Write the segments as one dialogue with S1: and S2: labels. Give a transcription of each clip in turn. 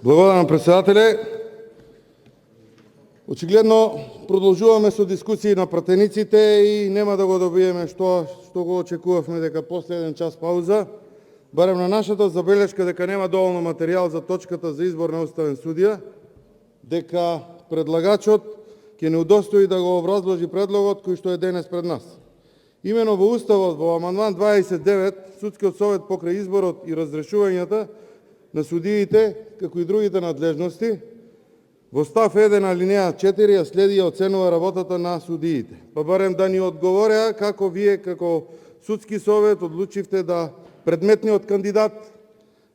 S1: Благодарам, председателе. Очигледно продолжуваме со дискусии на пратениците и нема да го добиеме што го очекувавме, дека после еден час пауза, барем на нашата забелешка дека нема доволно материјал за точката за избор на уставен судија, дека предлагачот ќе не удостои да го образложи предлогот кој што е денес пред нас. Имено во Уставот, во амандман 29, Судскиот совет покрај изборот и разрешувањата на судиите, како и другите надлежности, во став 1 алинеја 4 ја следи и оценува работата на судиите. Па барем да ни одговореа како вие како Судски совет одлучивте да предметниот кандидат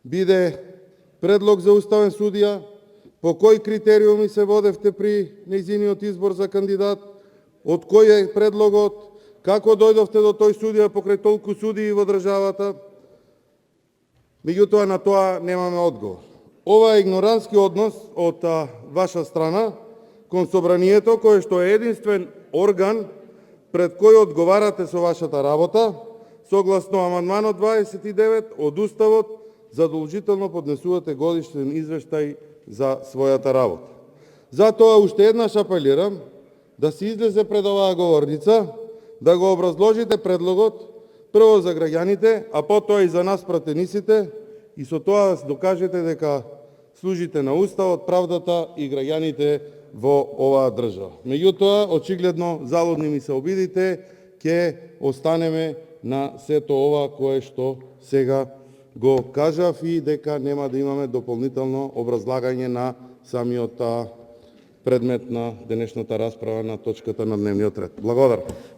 S1: биде предлог за уставен судија, по кои критериуми се водевте при нејзиниот избор за кандидат, од кој е предлогот, како дојдовте до тој судија покрај толку судии во државата. Меѓутоа на тоа немаме одговор. Ова е игнорантски однос од ваша страна кон собранието, кое што е единствен орган пред кој одговарате со вашата работа, согласно амандманот 29 од Уставот, задолжително поднесувате годишен извештај за својата работа. Затоа уште еднаш апелирам да се излезе пред оваа говорница, да го образложите предлогот прво за граѓаните, а потоа и за нас пратениците, и со тоа да докажете дека служите на Уставот, правдата и граѓаните во оваа држава. Меѓутоа, очигледно залудни ми се обидите, ќе останеме на сето ова кое што сега го кажав и дека нема да имаме дополнително образлагање на самиот предмет на денешната расправа на точката на дневниот ред. Благодарам.